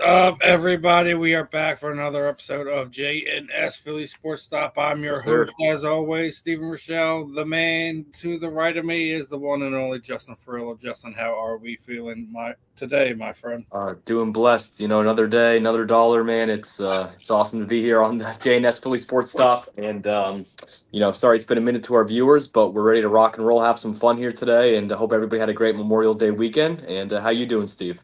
up, everybody? We are back for another episode of JNS Philly Sports Stop. I'm your Yes, sir. host, as always, Stephen Rychel. The man to the right of me is the one and only Justin Fiorillio. Justin, how are we feeling today, my friend? Doing blessed. Another day, another dollar, man. It's awesome to be here on the JNS Philly Sports Stop. And sorry it's been a minute to our viewers, but we're ready to rock and roll, have some fun here today, and hope everybody had a great Memorial Day weekend. And how you doing, Steve?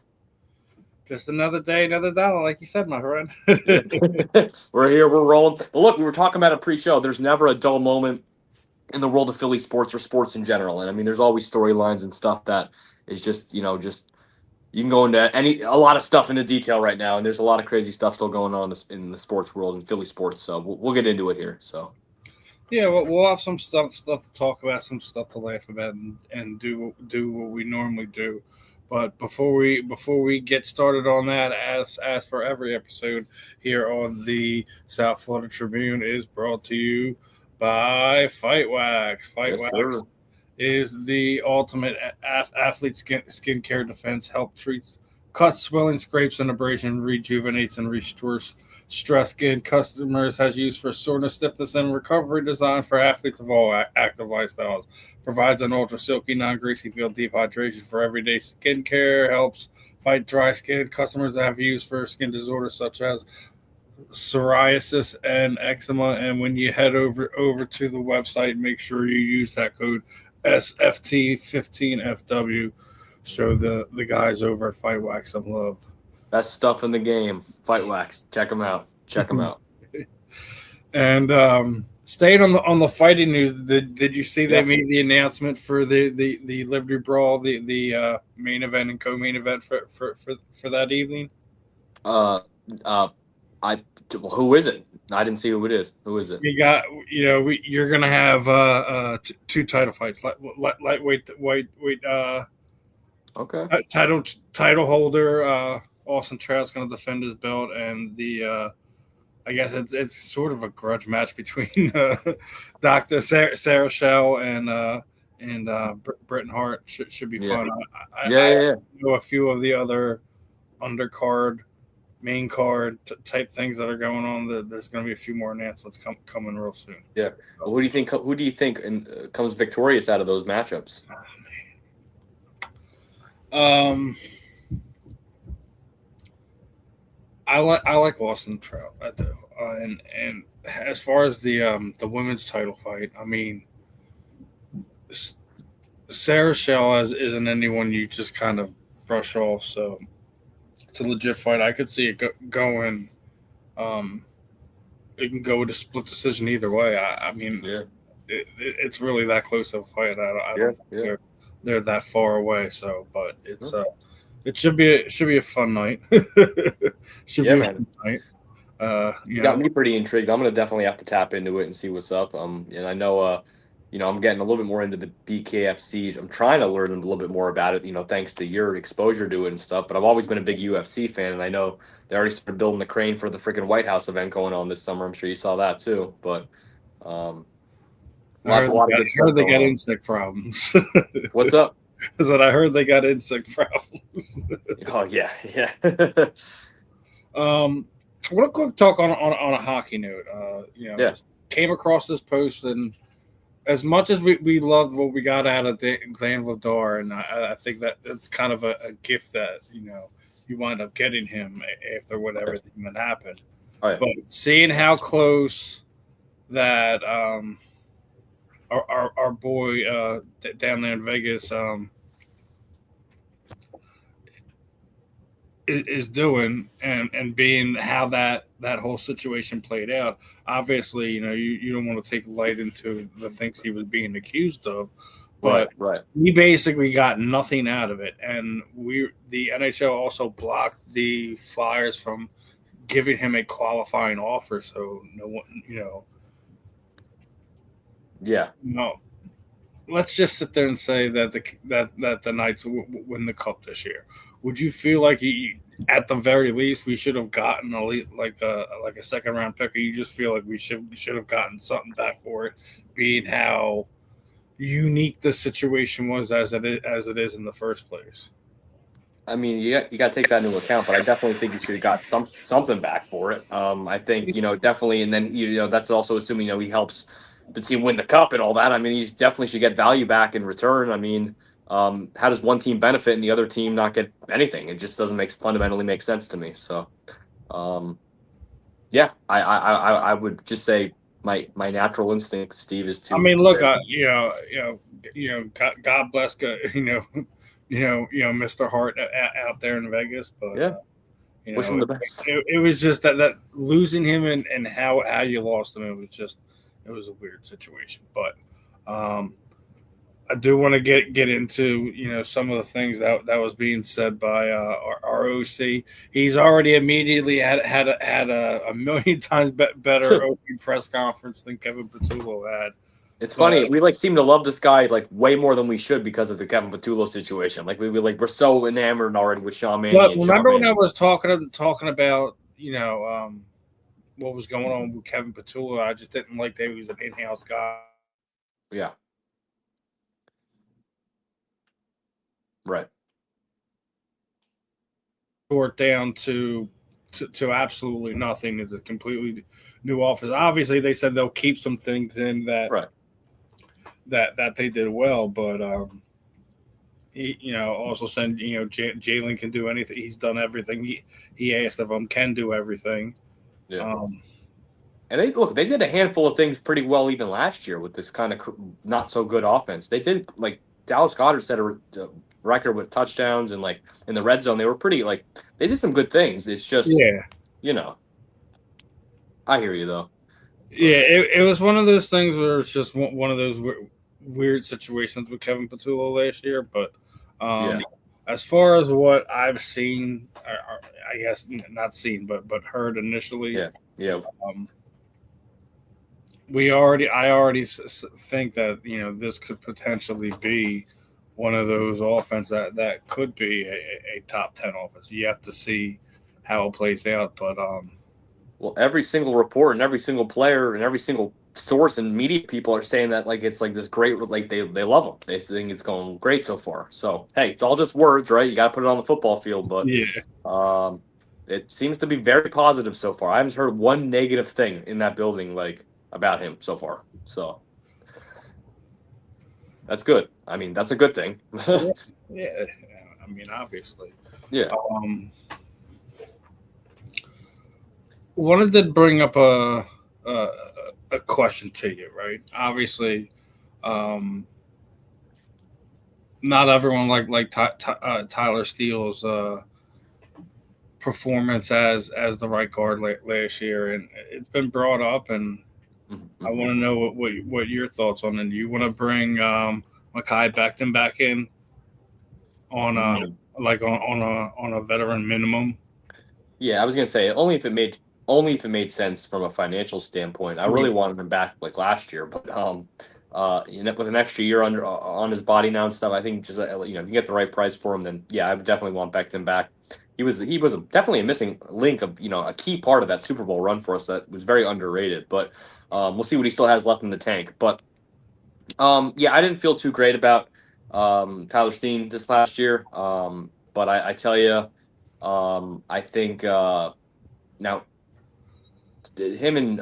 Just another day, another dollar, like you said, my friend. Yeah, we're here, we're rolling. But look, we were talking about a pre-show. There's never a dull moment in the world of Philly sports or sports in general. And I mean, there's always storylines and stuff that is just you can go into a lot of stuff into detail right now, and there's a lot of crazy stuff still going on in the sports world and Philly sports. So we'll get into it here. So Yeah, we'll have some stuff to talk about, some stuff to laugh about, and do what we normally do. But before we get started on that, as for every episode here on the South Florida Tribune, is brought to you by Fight Wax. Fight yes, Wax sir. is the ultimate athlete skincare defense. Help treat cuts, swelling, scrapes, and abrasion, rejuvenates and restores stress skin. Customers has used for soreness, stiffness, and recovery. Designed for athletes of all active lifestyles. Provides an ultra silky, non-greasy feel, deep hydration for everyday skincare. Helps fight dry skin. Customers have used for skin disorders such as psoriasis and eczema. And when you head over to the website, make sure you use that code SFT15FW. Show the guys over at Fight Wax some love. Best stuff in the game. Fight Wax. Check them out. Check them out. And staying on the fighting news, did you see they Yeah. made the announcement for the Liberty Brawl, the main event and co-main event for that evening? Uh, uh, well, who is it? I didn't see who it is. Who is it? You got you're gonna have two title fights, lightweight, weight, Okay. title holder. Austin Trout's gonna defend his belt, and the I guess it's sort of a grudge match between Doctor Sarah Shell and Britton Hart. Should be Yeah. fun. Yeah. Know a few of the other undercard, main card type things that are going on. There's going to be a few more announcements coming real soon. Yeah. Well, who do you think? Who do you think comes victorious out of those matchups? I like Austin Trout. I do. And as far as the women's title fight, I mean, Sarah Shell isn't anyone you just kind of brush off. So it's a legit fight. I could see it going. Um, it can go to split decision either way. I mean, Yeah. it's really that close of a fight. I Yeah. don't think Yeah. they're that far away. So, but it's Hmm. it should be a fun night. should Yeah, be a man. fun night. You got me pretty intrigued. I'm gonna definitely have to tap into it and see what's up. And I know, I'm getting a little bit more into the BKFC. I'm trying to learn a little bit more about it. Thanks to your exposure to it and stuff. But I've always been a big UFC fan, and I know they already started building the crane for the freaking White House event going on this summer. I'm sure you saw that too. But a lot of good stuff they going got on. insect problems. What's up? Is that I heard they got insect problems. Oh yeah, yeah. I want to quick talk on a hockey note. Yeah. Just came across this post, and as much as we loved what we got out of Glenn Vladar, and I think that it's kind of a gift that you wind up getting him after whatever that happened. Oh, yeah. But seeing how close that our boy down there in Vegas is doing, and being how that whole situation played out. Obviously, you don't want to take light into the things he was being accused of, but Right. we basically got nothing out of it, and the NHL also blocked the Flyers from giving him a qualifying offer. So no one, Yeah. no. Let's just sit there and say that the Knights win the cup this year. Would you feel like at the very least we should have gotten like a second round pick, or you just feel like we should have gotten something back for it, being how unique the situation was as it is in the first place? I mean, you got to take that into account, but I definitely think you should have got something back for it. I think definitely, and then that's also assuming he helps the team win the cup and all that. I mean, he definitely should get value back in return. I mean, how does one team benefit and the other team not get anything? It just doesn't fundamentally make sense to me. So, yeah, I would just say my natural instinct, Steve, is I to mean, look, say God bless, Mr. Hart out there in Vegas, but yeah, wish him the best. it was just that losing him and how you lost him. It was a weird situation, but I do want to get into some of the things that was being said by our OC. He's already immediately had a million times better opening press conference than Kevin Patullo had. It's funny. We seem to love this guy way more than we should because of the Kevin Patullo situation. We're so enamored already with Sean Mannion. But remember when I was talking about what was going on with Kevin Patullo? I just didn't like that he was an in-house guy. Yeah. Right. Short down to absolutely nothing. It's a completely new office. Obviously, they said they'll keep some things in that right. that they did well, but he also said Jalen can do anything. He's done everything he asked of him. Can do everything. Yeah. And they did a handful of things pretty well even last year with this kind of not so good offense. They did Dallas Goedert set a record with touchdowns and in the red zone. They were pretty they did some good things. It's just I hear you though. Yeah, it was one of those things where it's just one of those weird situations with Kevin Patullo last year. But as far as what I've seen, or I guess not seen, but heard initially, I already think that this could potentially be one of those offense that could be a top 10 offense. You have to see how it plays out, but well, every single report and every single player and every single source and media people are saying that it's this great, they love him. They think it's going great so far. So hey, it's all just words, right? You got to put it on the football field, but it seems to be very positive so far. I haven't heard one negative thing in that building about him so far. So that's good. I mean, that's a good thing. yeah. I mean, obviously. Yeah. Wanted to bring up a question to you, right? Obviously, not everyone Tyler Steele's performance as the right guard last year, and it's been brought up, and I want to know what your thoughts on it. Do you want to bring Mekhi Becton back in on on a veteran minimum? Yeah, I was gonna say only if it made sense from a financial standpoint. I really wanted him back last year, but with an extra year on his body now and stuff, I think just if you get the right price for him, then yeah, I would definitely want Becton back. He was definitely a missing link of a key part of that Super Bowl run for us that was very underrated. But we'll see what he still has left in the tank. But yeah, I didn't feel too great about Tyler Steen this last year. But I tell you, I think now him and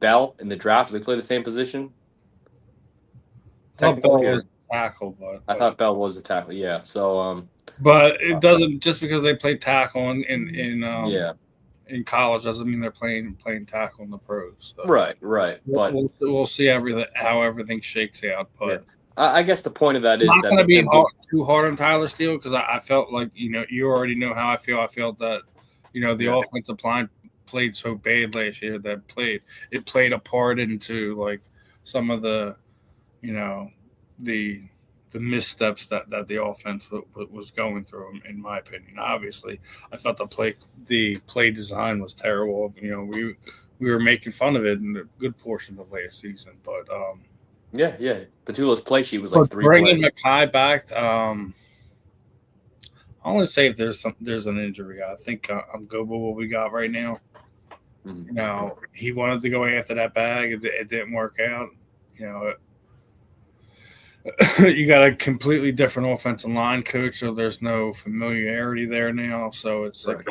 Bell in the draft, do they play the same position? I thought Bell was a tackle, but I thought Bell was a tackle. Yeah, so but it doesn't just because they play tackle in college doesn't mean they're playing tackle in the pros. So. Right. But we'll see how everything shakes out. But I guess the point of that is not going to be too hard on Tyler Steele because I felt like you already know how I feel. I felt that the offensive line played so bad last year that it played a part into some of the the missteps that the offense was going through, in my opinion. Obviously, I thought the play design was terrible. We were making fun of it in a good portion of last season, but yeah. Patullo's play sheet was 3 bringing plays. Mekhi back. I want to say if there's an injury, I think I'm good with what we got right now. Mm-hmm. He wanted to go after that bag. It didn't work out. you got a completely different offensive line coach, so there's no familiarity there now. So it's like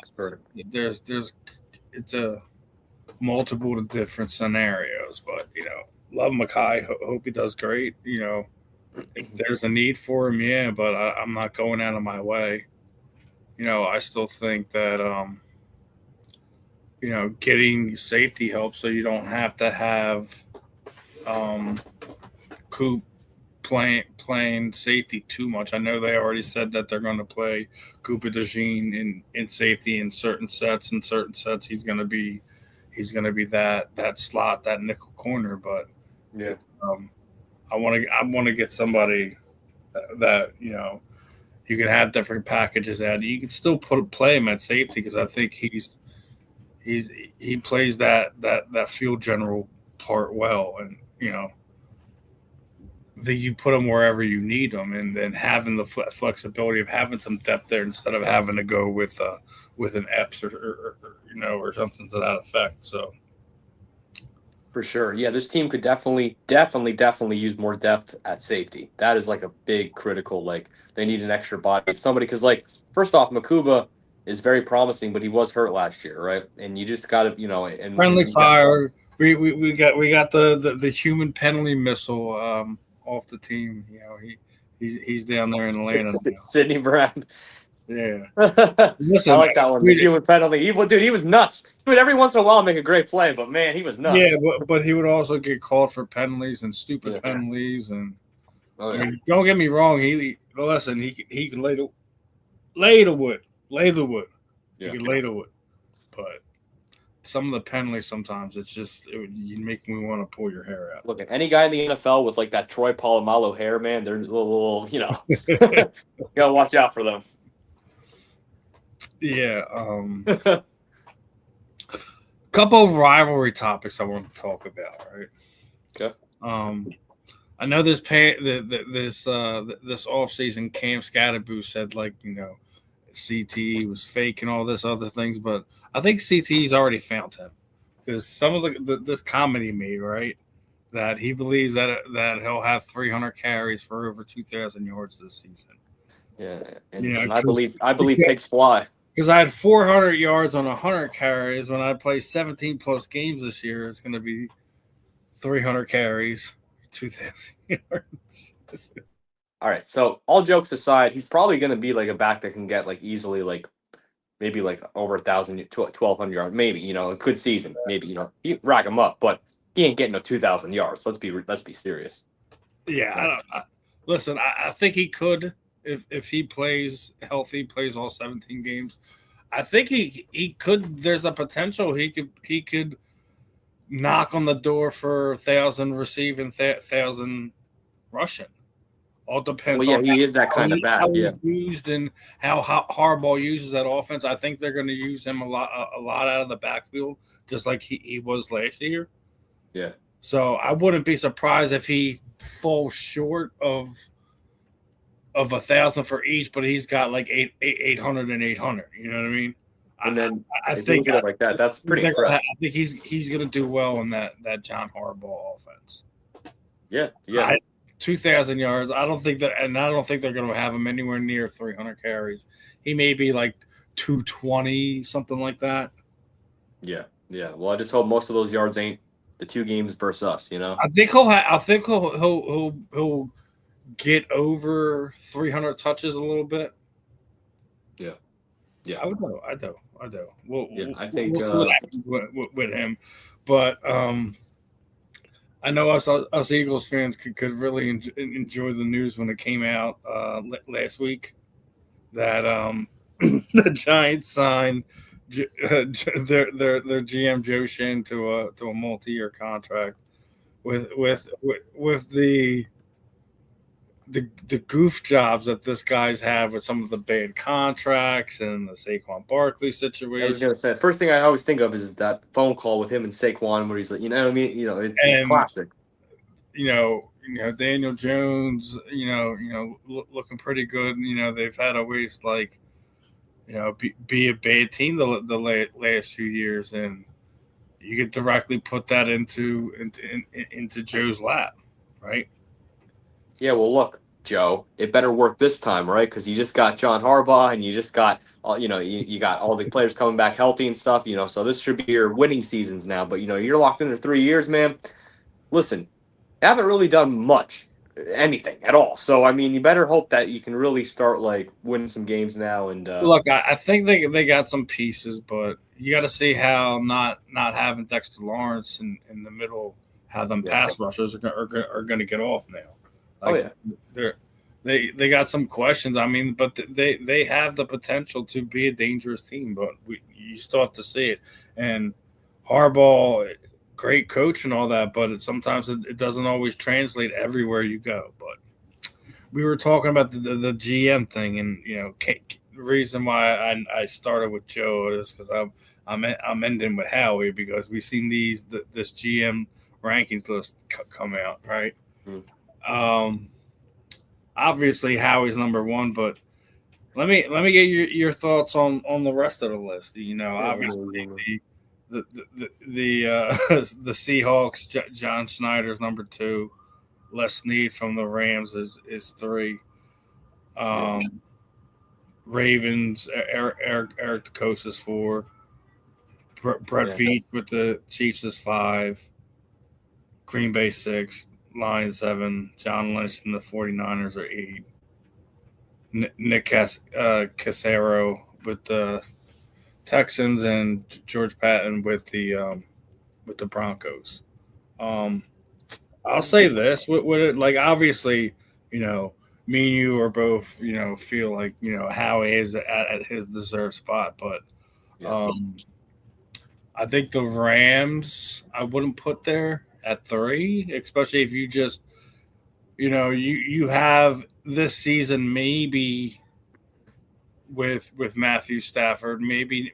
there's it's a multiple different scenarios. But love Mackay. Hope he does great. If there's a need for him, yeah, but I'm not going out of my way. I still think that getting safety helps, so you don't have to have Coop playing safety too much. I know they already said that they're going to play Cooper DeJean in safety in certain sets. In certain sets, he's going to be that slot, that nickel corner. But yeah, I want to get somebody that you can have different packages at. You can still play him at safety because I think he plays that field general part well, and that you put them wherever you need them, and then having the flexibility of having some depth there instead of having to go with an Epps or something to that effect. So for sure, yeah, this team could definitely use more depth at safety. That is like a big critical. Like they need an extra body, somebody, because like first off, Makuba is very promising, but he was hurt last year, right? And you just got to and friendly fire. We got the human penalty missile off the team. He's down there in Atlanta. Sidney Brown. Yeah. Listen, I like that one. The human penalty. He was nuts. He would every once in a while make a great play, but man, he was nuts. Yeah, but he would also get called for penalties and stupid penalties. And I mean, don't get me wrong. He can lay the wood. Yeah. He can lay the wood. But some of the penalties sometimes you make me want to pull your hair out. Look, at any guy in the NFL with like that Troy Polamalu hair, man, they're a little you gotta watch out for them. Yeah. Couple of rivalry topics I want to talk about, right? Okay. I know this offseason Cam Scatterboo said CT was fake and all this other things, but I think CT's already found him because some of this comment he made, right, that he believes that he'll have 300 carries for over 2,000 yards this season. Yeah, and I believe pigs fly. Because I had 400 yards on 100 carries. When I play 17 plus games this year, it's going to be 300 carries, 2,000 yards. All right. So all jokes aside, he's probably going to be like a back that can get like easily maybe like over 1,000, 1,200 yards. Maybe a good season. Maybe you rack him up, but he ain't getting no 2,000 yards. Let's be serious. Yeah, listen. I think he could. If he plays healthy, plays all 17 games, I think he could. There's a potential he could knock on the door for 1,000 receiving, 1,000 rushing. All depends. Well, yeah, he is that kind of back. How he's used and how Harbaugh uses that offense. I think they're going to use him a lot out of the backfield, just like he was last year. Yeah. So I wouldn't be surprised if he falls short of 1,000 for each, but he's got like 800 and 800. You know what I mean? And then I think like that. That's pretty impressive. I think he's going to do well in that John Harbaugh offense. Yeah. 2,000 yards. I don't think they're going to have him anywhere near 300 carries. He may be like 220, something like that. Yeah. Well, I just hope most of those yards ain't the 2 games versus us. I think he'll get over 300 touches a little bit. Yeah. I do. I think we'll see what happens with him, but I know us Eagles fans could really enjoy the news when it came out last week that the Giants signed their GM Joe Shin to a multi-year contract with the goof jobs that this guy's had with some of the bad contracts and the Saquon Barkley situation. I was going to say, the first thing I always think of is that phone call with him and Saquon where he's like, you know what I mean? It's classic. Daniel Jones, looking pretty good. They've had always be a bad team the last few years, and you could directly put that into Joe's lap, right? Yeah, well, look, Joe, it better work this time, right? Because you just got John Harbaugh, and you just got all, you got all the players coming back healthy and stuff. So this should be your winning seasons now. But you're locked in for 3 years, man. Listen, you haven't really done much, anything at all. So I mean, you better hope that you can really start like winning some games now. And Look, I think they got some pieces, but you got to see how not having Dexter Lawrence in the middle, how them yeah, pass rushers are going to get off now. oh Like yeah, they got some questions. I mean, but they have the potential to be a dangerous team, but you still have to see it. And Harbaugh, great coach and all that, but sometimes it doesn't always translate everywhere you go. But we were talking about the GM thing, and the reason why I started with Joe is because I'm ending with Howie because we've seen this GM rankings list come out, right? mm, Um, Obviously Howie's number one, but let me get your thoughts on the rest of the list. yeah. Obviously the Seahawks, John Schneider's number two. Les Snead from the Rams is three. Yeah. Um, Ravens, Eric DeCosta is four. Brett Yeah. Veach with the Chiefs is five. Green Bay six. Lions seven. John Lynch and the 49ers are eight. Nick Casero with the Texans and George Patton with the Broncos. Um, I'll say this: with it, like obviously, you know, me and you are both, feel like Howie is at his deserved spot, but Yeah. um, I think the Rams I wouldn't put there at three, especially if you just, you have this season maybe with Matthew Stafford, maybe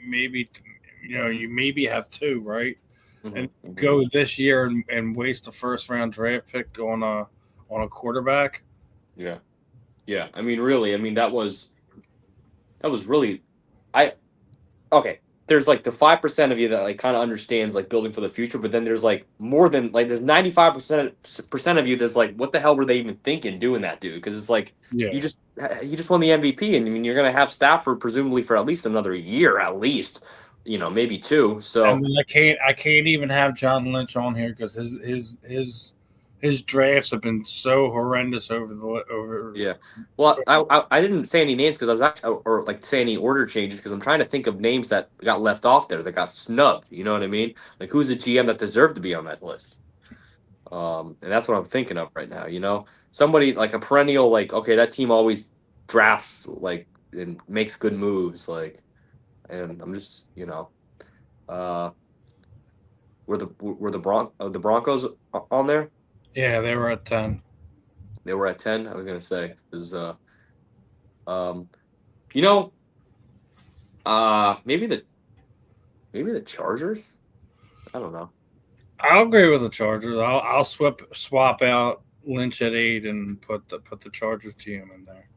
you maybe have two, right? And Mm-hmm. go this year and waste a first round draft pick on a quarterback. Yeah. Yeah. I mean, really. I mean, that was really. I Okay. There's like the 5% of you that like kind of understands like building for the future, but then there's like more than like there's 95% of you that's like, what the hell were they even thinking doing that, dude? Because it's like Yeah. you just won the MVP, and I mean you're gonna have Stafford presumably for at least another year, at least, maybe two. And So then I can't even have John Lynch on here because his drafts have been so horrendous over. yeah. Well, I didn't say any names because I was actually or like say any order changes because I'm trying to think of names that got left off there that got snubbed. You know what I mean? Like who's a GM that deserved to be on that list? And that's what I'm thinking of right now. Somebody like a perennial, like okay, that team always drafts like and makes good moves, like, and I'm just uh, were the Broncos on there? Yeah, they were at 10. They were at 10. I was gonna say is um, you know, maybe the Chargers. I don't know. I'll agree with the Chargers. I'll swap out Lynch at 8 and put the Chargers GM in there.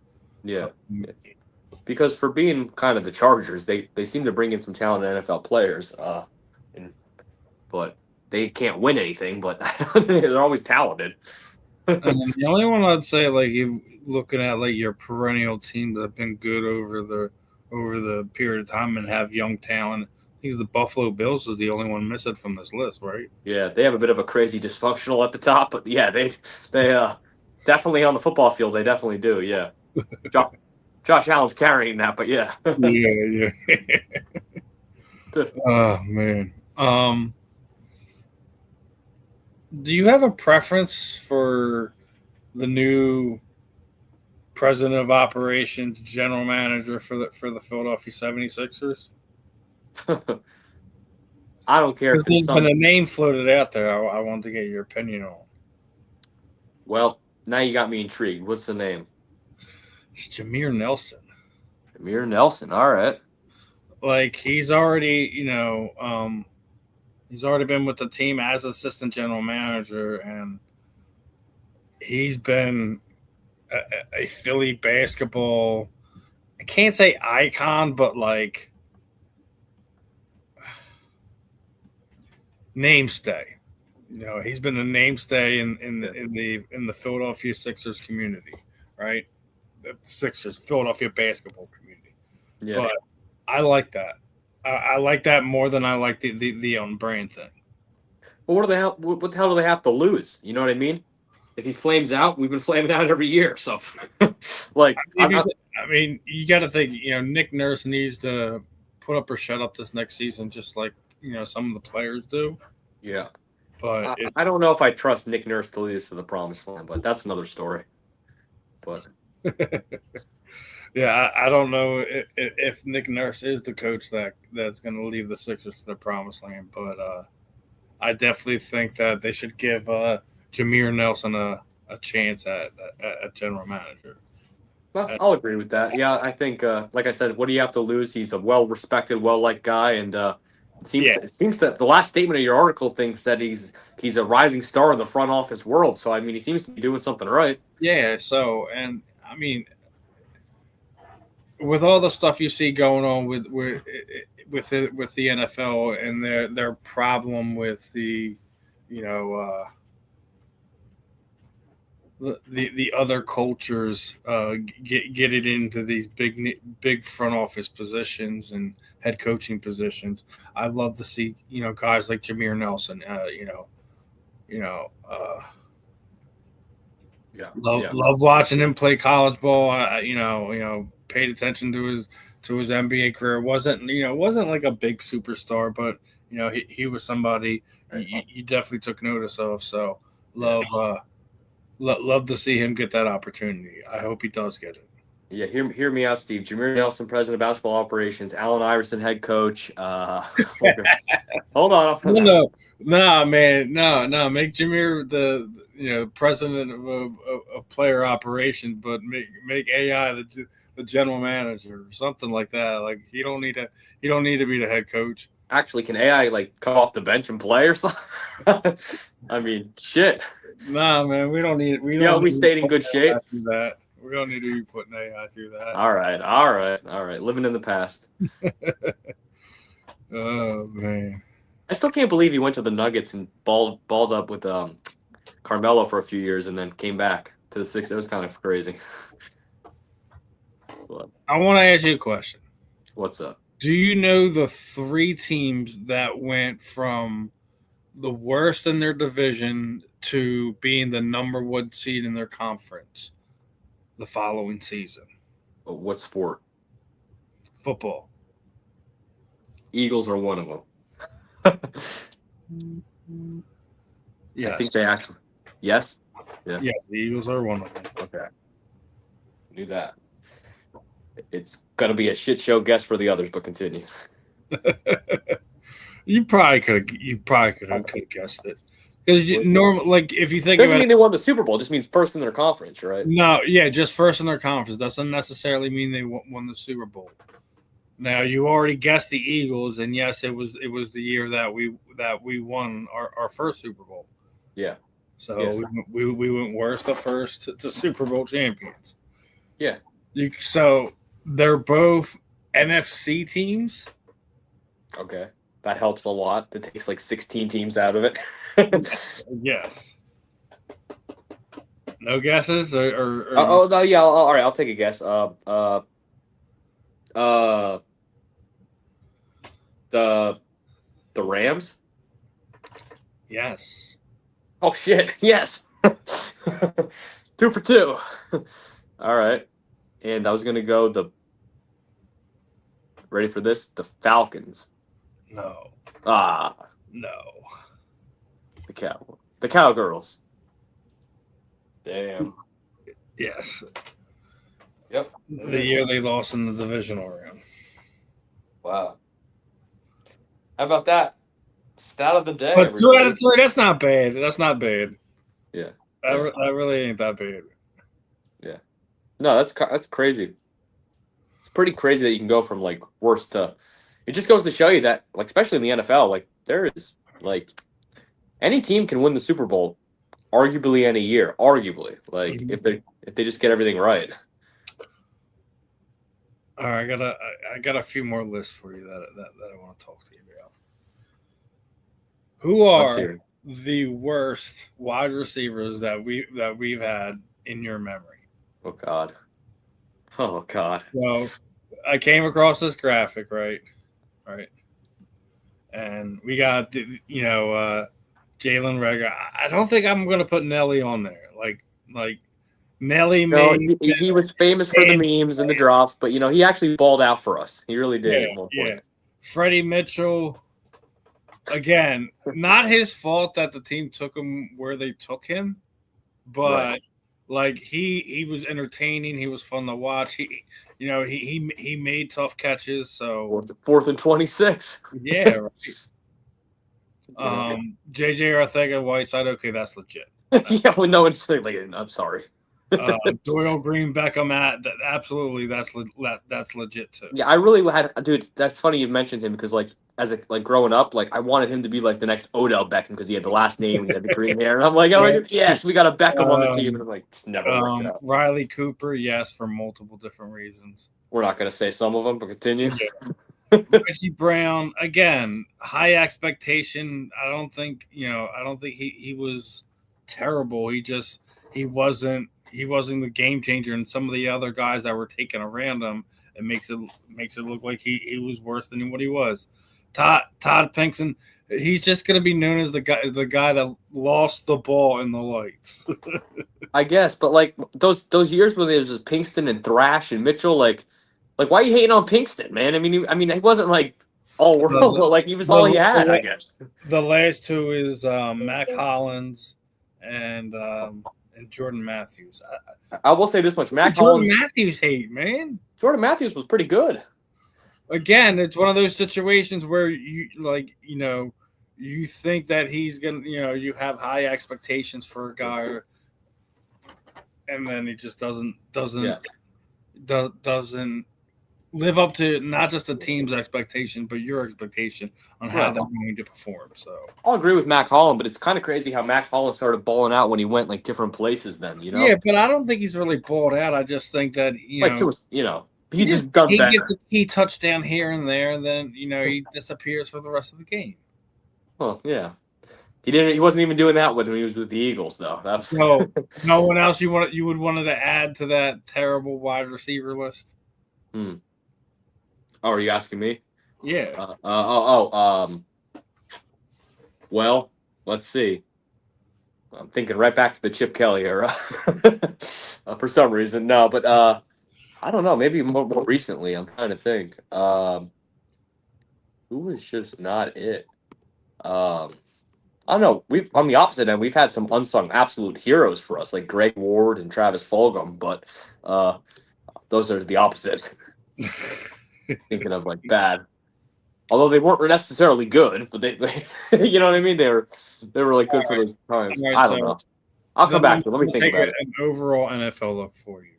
Yeah. But, Because for being kind of the Chargers, they seem to bring in some talented NFL players. And but they can't win anything. But they're always talented. and then the only one I'd say, like, you looking at like your perennial team that have been good over the period of time and have young talent. I think the Buffalo Bills is the only one missing from this list, right? Yeah, they have a bit of a crazy dysfunctional at the top, but yeah, they definitely on the football field they definitely do. Yeah, Josh Allen's carrying that, but yeah. Yeah, yeah. Oh man. Do you have a preference for the new president of operations, general manager for the Philadelphia 76ers? I don't care Because if it's there's been some. a name floated out there. I want to get your opinion on. Well, now you got me intrigued. What's the name? It's Jameer Nelson. Amir Nelson. All right. Like he's already been with the team as assistant general manager, and he's been a Philly basketball. I can't say icon, but like namestay. He's been a mainstay in the Philadelphia Sixers community, right? The Sixers, Philadelphia basketball community. Yeah. But I like that. I like that more than I like the on brand thing. Well, what the hell do they have to lose? You know what I mean? If he flames out, we've been flaming out every year. So, like, I mean, you got to think. Nick Nurse needs to put up or shut up this next season, just like some of the players do. Yeah, but I don't know if I trust Nick Nurse to lead us to the promised land, but that's another story. But yeah, I don't know if Nick Nurse is the coach that's going to lead the Sixers to the promised land, but I definitely think that they should give Jameer Nelson a chance at general manager. I'll agree with that. Yeah, I think, like I said, what do you have to lose? He's a well-respected, well-liked guy, and it seems that the last statement of your article thing said he's a rising star in the front office world. So I mean, he seems to be doing something right. Yeah. So, and I mean, with all the stuff you see going on with the NFL and their problem with the the other cultures get it into these big front office positions and head coaching positions. I love to see guys like Jameer Nelson. Love watching him play college ball. Paid attention to his NBA career. Wasn't like a big superstar, but he was somebody you definitely took notice of. So love to see him get that opportunity. I hope he does get it. Yeah, hear me out, Steve. Jameer Nelson, president of basketball operations. Allen Iverson, head coach. Hold on. No, man, no. Make Jameer the president of player operations, but make AI the general manager or something like that. Like he don't need to be the head coach. Actually, can AI like come off the bench and play or something? I mean, shit. Nah, man, we don't need. We stayed in good shape. That we don't need to be putting AI through that. All right. Living in the past. Oh man, I still can't believe he went to the Nuggets and balled up with Carmelo for a few years and then came back to the Sixers. It was kind of crazy. I want to ask you a question. What's up? Do you know the 3 teams that went from the worst in their division to being the number 1 seed in their conference the following season? What sport? Football. Eagles are one of them. Yes. I think they actually. Yes? Yeah, the Eagles are one of them. Okay. Knew that. It's going to be a shit show guess for the others, but continue. You probably could have guessed it. Because normal, like if you think doesn't mean they won the Super Bowl. It just means first in their conference, right? No, yeah, just first in their conference. Doesn't necessarily mean they won the Super Bowl. Now you already guessed the Eagles, and yes, it was the year that we won our first Super Bowl. Yeah. So yes. we went worst to first to Super Bowl champions. Yeah. So they're both NFC teams. Okay. That helps a lot. It takes like 16 teams out of it. Yes. No guesses or oh no, yeah. All right, I'll take a guess. The Rams. Yes. Oh shit! Yes. 2 for 2. All right, and I was gonna go ready for this? The Falcons. No. No. The Cowgirls. Damn. Yes. Yep. The year they lost in the divisional round. Wow. How about that? Stat of the day. But 2 out of 3, that's not bad. That's not bad. Yeah. That really ain't that bad. Yeah. No, that's crazy. It's pretty crazy that you can go from like worst to. It just goes to show you that, like, especially in the NFL, like there is like any team can win the Super Bowl, arguably any year. Arguably, like if they just get everything right. All right, I got a few more lists for you that I want to talk to you about. Who are the worst wide receivers that we've had in your memory? Oh God. Oh God. So I came across this graphic, right? Right. And we got Jalen Rager. I don't think I'm gonna put Nelly on there. Like Nelly No, made he was famous for the memes and the drops, but he actually balled out for us. He really did yeah, at one point. yeah. Freddie Mitchell, again, not his fault that the team took him where they took him, but Right. like he was entertaining. He was fun to watch. He made tough catches. So Fourth and 26. yeah, right. Yeah. JJ Arthega Whiteside. Okay, that's legit. Yeah, well, no, it's like I'm sorry. Doyle Green Beckham absolutely that's legit too. Yeah, I really had, dude. That's funny you mentioned him because growing up, I wanted him to be like the next Odell Beckham because he had the last name and he had the green hair, and I'm like, oh yes, we got a Beckham on the team, and I'm like, it's never worked out. Riley Cooper, yes, for multiple different reasons. We're not gonna say some of them, but continue. Yeah. Reggie Brown, again, high expectation. I don't think he was terrible. He wasn't the game changer, and some of the other guys that were taken around him, it makes it look like he was worse than what he was. Todd Pinkston, he's just going to be known as the guy that lost the ball in the lights. I guess, but like those years when there was just Pinkston and Thrash and Mitchell, like why are you hating on Pinkston, man? I mean, he wasn't like all world, but like he was all he had, I guess. The last two is Mac Hollins and Jordan Matthews. I will say this much: Jordan Matthews hate, man. Jordan Matthews was pretty good. Again, it's one of those situations where you think that he's gonna, you have high expectations for a guy, and then he just doesn't live up to not just the team's expectation, but your expectation on how they're going to perform. So I'll agree with Mac Hollins, but it's kind of crazy how Mac Hollins started balling out when he went like different places. Then yeah, but I don't think he's really balled out. I just think that he just done better. Gets a key touchdown here and there, and then he disappears for the rest of the game. Well, yeah, he wasn't even doing that when he was with the Eagles, though. That was no one else you would wanted to add to that terrible wide receiver list. Oh, are you asking me? Yeah. Well, let's see. I'm thinking right back to the Chip Kelly era for some reason. No, but I don't know. Maybe more recently. I'm trying to think. Who was just not it? I don't know. We've on the opposite end. We've had some unsung absolute heroes for us, like Greg Ward and Travis Fulgham, but those are the opposite. Thinking of like bad, although they weren't necessarily good, but they you know what I mean. They were like good for those times. Right, I don't know. I'll come back to it. Let me think about it. An overall NFL look for you.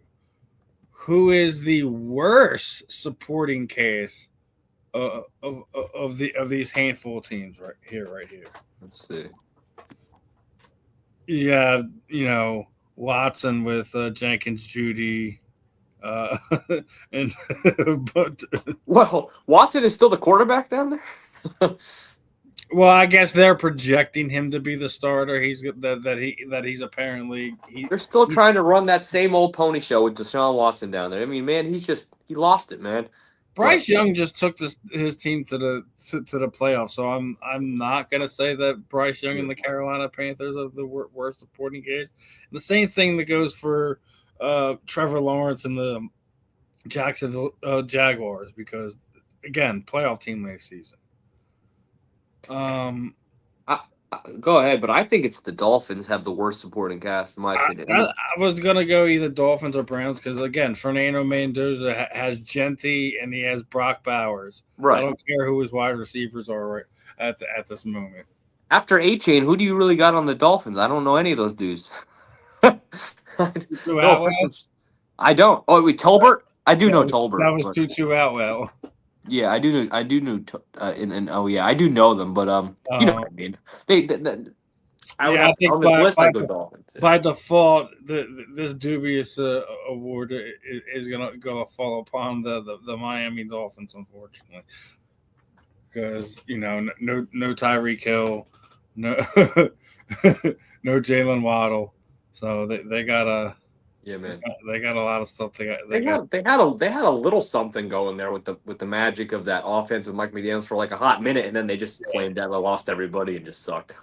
Who is the worst supporting cast of these handful of teams right here? Let's see. Yeah, Watson with Jenkins, Judy. But Watson is still the quarterback down there. Well, I guess they're projecting him to be the starter. He's apparently they're still trying to run that same old pony show with Deshaun Watson down there. I mean, man, he lost it, man. Bryce Young just took his team to the playoffs, so I'm not gonna say that Bryce Young and the Carolina Panthers are the worst supporting cast. The same thing that goes for Trevor Lawrence and the Jacksonville Jaguars, because again, playoff team last season. Go ahead, but I think it's the Dolphins have the worst supporting cast, in my opinion. I was gonna go either Dolphins or Browns because again, Fernando Mendoza has Genty and he has Brock Bowers. Right. I don't care who his wide receivers are at this moment. After A-Chain, who do you really got on the Dolphins? I don't know any of those dudes. No, I don't. Oh, wait, Tolbert? I do know Tolbert. That was Tutu Atwell. Yeah, I do know. I do know them, but you know what I mean. I think on this list I go Dolphins. By default, this dubious award is gonna fall upon the Miami Dolphins, unfortunately, because no Tyreek Hill, no, no Jalen Waddle. So they got a man. they got a lot of stuff. They had a little something going there with the magic of that offense with Mike McDaniels for like a hot minute, and then they just flamed out. They lost everybody and just sucked.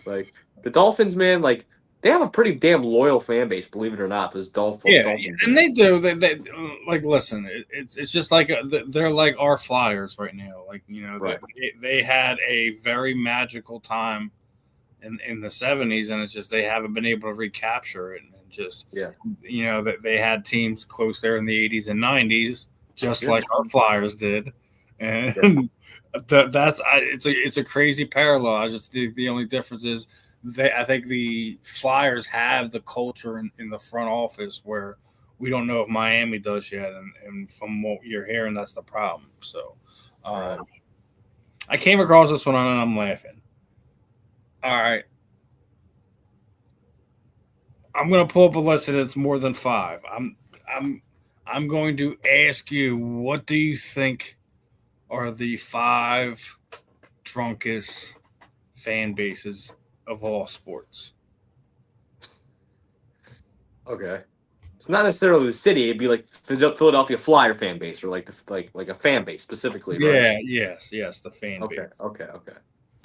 Like the Dolphins, man, like they have a pretty damn loyal fan base, believe it or not. Those Dolphins, and they do. They like listen. It's just like they're like our Flyers right now. Like right. they had a very magical time in the 70s, and it's just they haven't been able to recapture it. And just that they had teams close there in the 80s and 90s, just like our Flyers did, and it's a crazy parallel. I just think the only difference is I think the Flyers have the culture in the front office where we don't know if Miami does yet, and from what you're hearing, that's the problem. So I came across this one and I'm laughing. All right. I'm going to pull up a list and it's more than 5. I'm going to ask you, what do you think are the 5 drunkest fan bases of all sports? Okay. It's not necessarily the city. It'd be like Philadelphia Flyer fan base, or like a fan base specifically, right? Yeah, yes, the fan base. Okay.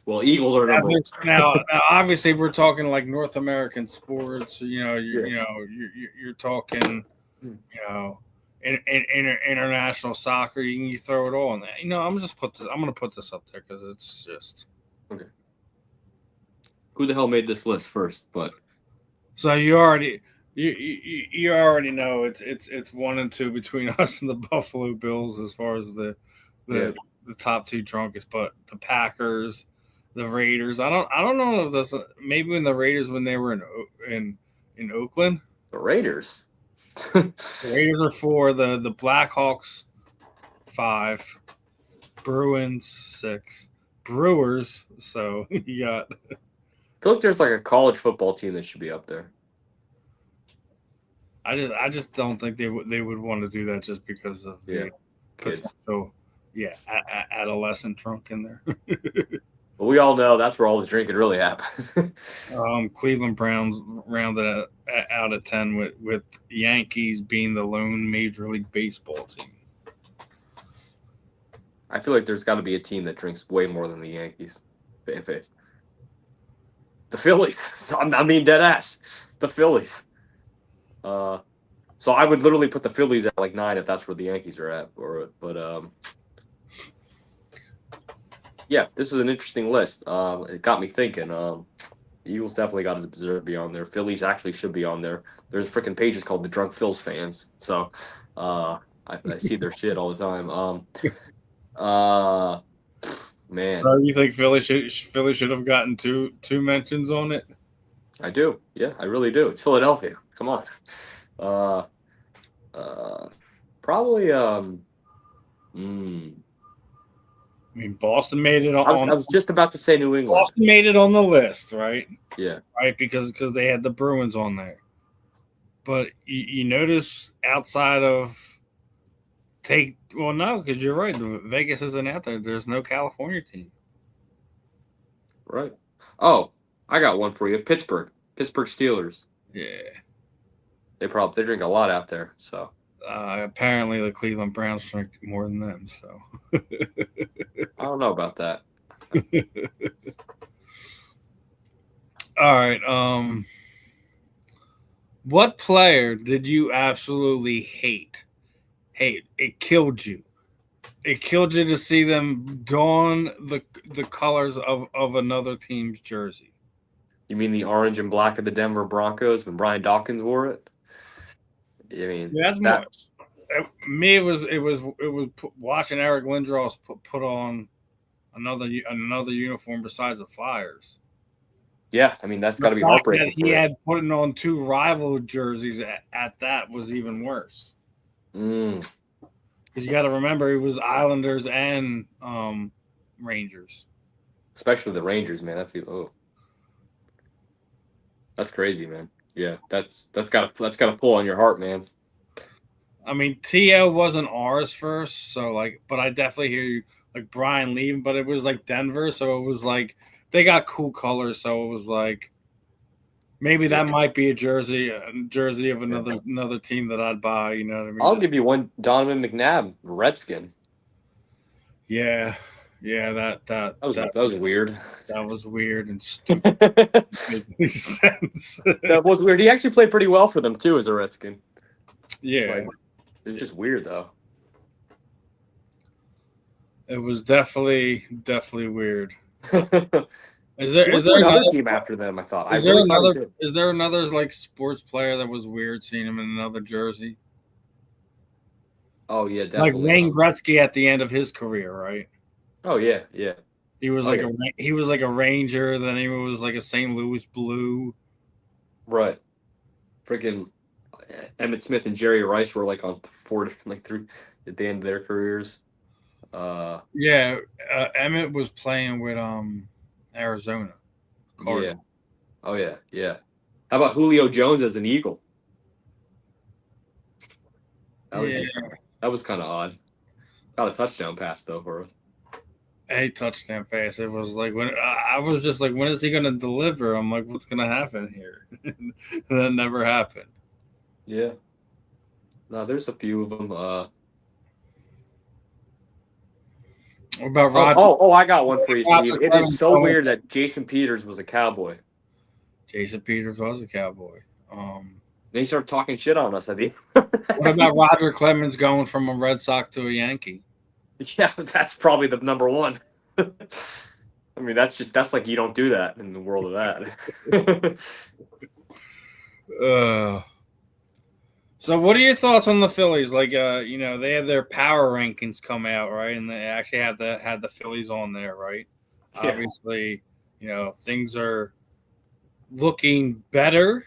Well, Eagles are number one. Now, obviously, if we're talking like North American sports, you're talking, international soccer. You throw it all in there. I'm going to put this up there because it's just okay. Who the hell made this list first? But so you already know it's 1 and 2 between us and the Buffalo Bills as far as the top 2 drunkest, but the Packers, the Raiders. I don't know if that's maybe when the Raiders when they were in Oakland. The Raiders. The Raiders are 4. The Blackhawks 5. Bruins 6. Brewers. So you got. I feel like there's like a college football team that should be up there. I just don't think they would want to do that just because of the kids. So adolescent drunk in there. But we all know that's where all the drinking really happens. Cleveland Browns rounded out at 10 with Yankees being the lone Major League Baseball team. I feel like there's got to be a team that drinks way more than the Yankees. The Phillies. I mean, dead ass. The Phillies. So I would literally put the Phillies at like 9 if that's where the Yankees are at. Yeah, this is an interesting list. It got me thinking. The Eagles definitely got to deserve to be on there. Phillies actually should be on there. There's freaking pages called the Drunk Phils fans. So I see their shit all the time. Man. So you think Philly should have gotten two mentions on it? I do. Yeah, I really do. It's Philadelphia. Come on. Probably. I mean, Boston made it on. I was just about to say New England. Boston made it on the list, right? Yeah. Right, because they had the Bruins on there. But you notice outside of no, because you're right. Vegas isn't out there. There's no California team. Right. Oh, I got one for you. Pittsburgh Steelers. Yeah. They drink a lot out there. So apparently the Cleveland Browns drink more than them. So I don't know about that. All right. What player did you absolutely hate? It killed you. It killed you to see them don the colors of another team's jersey. You mean the orange and black of the Denver Broncos when Brian Dawkins wore it? I mean, that's me. It was watching Eric Lindros put on another uniform besides the Flyers. Yeah, I mean that's got to be heartbreaking. He had putting on 2 rival jerseys at that was even worse. Because you got to remember, it was Islanders and Rangers. Especially the Rangers, man. That's crazy, man. Yeah, that's got to pull on your heart, man. I mean, TL wasn't ours first, so but I definitely hear you. like Brian leaving, but it was like Denver, so it was like they got cool colors, so it was like maybe that might be a jersey of another team that I'd buy. You know what I mean? I'll give you one. Donovan McNabb, Redskin. Yeah, that was weird. That was weird and stupid. Didn't make any sense. That was weird. He actually played pretty well for them too as a Redskin. Yeah, it's just weird though. It was definitely weird. Is there another team after them? I thought. Is there another like sports player that was weird seeing him in another jersey? Oh yeah, definitely. Like Wayne Gretzky at the end of his career, right? Oh yeah. He was he was like a Ranger, then he was like a St. Louis Blue. Right. Freaking Emmett Smith and Jerry Rice were like on three at the end of their careers. Emmett was playing with Arizona. Cardinals. Yeah. Oh yeah. How about Julio Jones as an Eagle? That was kind of odd. Got a touchdown pass though for us. A touchdown pass. It was like when I was just like, when is he going to deliver? I'm like, what's going to happen here? That never happened. Yeah. No, there's a few of them. What about Roger? I got one for you, Steve. It is so weird that Jason Peters was a Cowboy. Jason Peters was a Cowboy. They started talking shit on us at the What about Roger Clemens going from a Red Sox to a Yankee? Yeah, that's probably the number one. I mean, that's like you don't do that in the world of that. So what are your thoughts on the Phillies? Like, they had their power rankings come out, right? And they actually had the Phillies on there, right? Yeah. Obviously, things are looking better.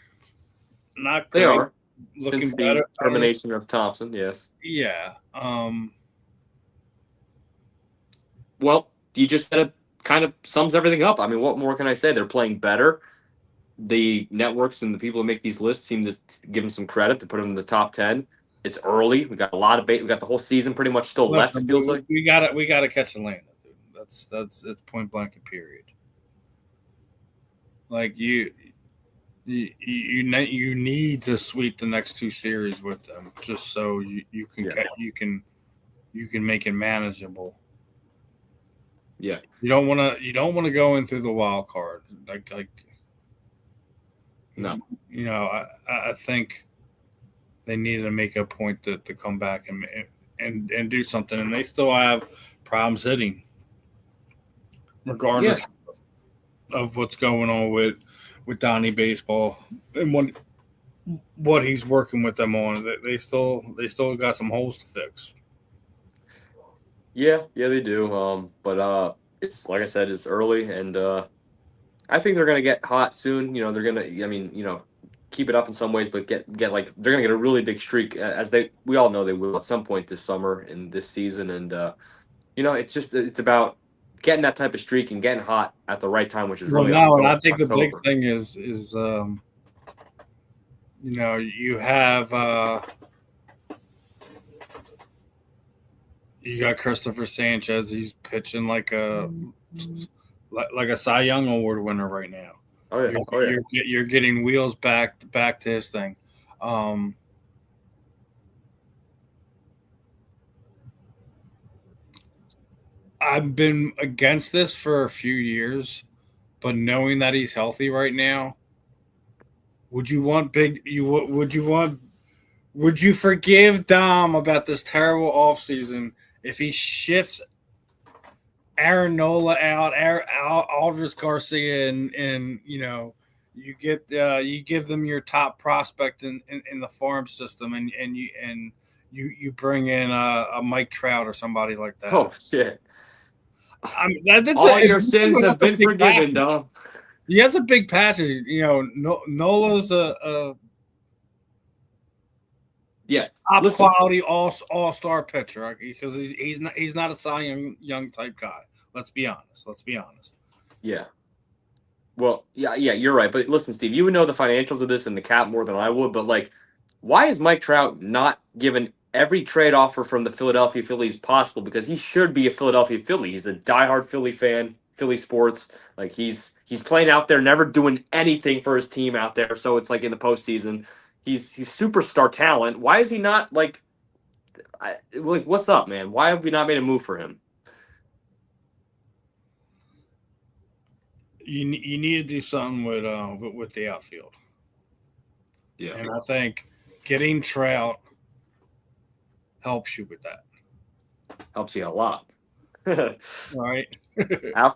Not great. They are. Looking Since better. The termination of Thompson, yes. Yeah. Well, you just said it kind of sums everything up. I mean, what more can I say? They're playing better. The networks and the people who make these lists seem to give them some credit to put them in the top 10. It's early. We got a lot of bait. We got the whole season pretty much still left. It feels like we got to catch Atlanta, dude. That's it's point blank and period. Like you need to sweep the next two series with them, just so you can make it manageable. Yeah, you don't want to go in through the wild card like. No, I think they need to make a point to come back and do something, and they still have problems hitting, regardless of what's going on with Donnie Baseball and what he's working with them on. They still got some holes to fix. Yeah, they do. But it's like I said, it's early, and I think they're gonna get hot soon. They're gonna. I mean, keep it up in some ways, but get like they're gonna get a really big streak we all know they will at some point this summer and this season, and it's about getting that type of streak and getting hot at the right time, which is really October. I think the big thing is you have. You got Christopher Sanchez. He's pitching like a Cy Young Award winner right now. Oh yeah. You're getting wheels back to his thing. I've been against this for a few years, but knowing that he's healthy right now, would you forgive Dom about this terrible offseason if he shifts Aaron Nola out, Aldris Garcia, and you give them your top prospect in the farm system, and you bring in a Mike Trout or somebody like that? Oh shit! All your sins have been forgiven, Dom. He has a big patch. Nola's a top quality all-star pitcher because he's not a Cy Young type guy. Let's be honest. Yeah. Well, yeah, you're right. But listen, Steve, you would know the financials of this and the cap more than I would. But why is Mike Trout not given every trade offer from the Philadelphia Phillies possible because he should be a Philadelphia Philly. He's a diehard Philly fan, Philly sports. Like he's playing out there, never doing anything for his team out there. So it's like in the postseason, he's superstar talent. Why is he not like what's up, man? Why have we not made a move for him? You need to do something with the outfield. Yeah, and I think getting Trout helps you with that. Helps you a lot. Right.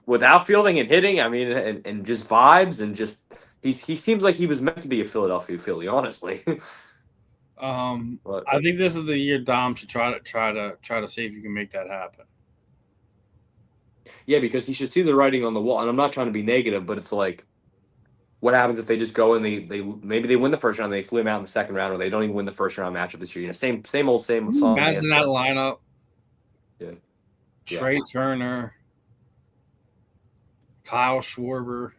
With outfielding and hitting, I mean, and just vibes and just he seems like he was meant to be a Philadelphia Philly, honestly. I think this is the year Dom should try to see if you can make that happen. Yeah, because he should see the writing on the wall. And I'm not trying to be negative, but it's like, what happens if they just go and they maybe they win the first round, they flew him out in the second round, or they don't even win the first round matchup this year? You know, same old song. Imagine that lineup. Yeah. Trey Turner, Kyle Schwarber,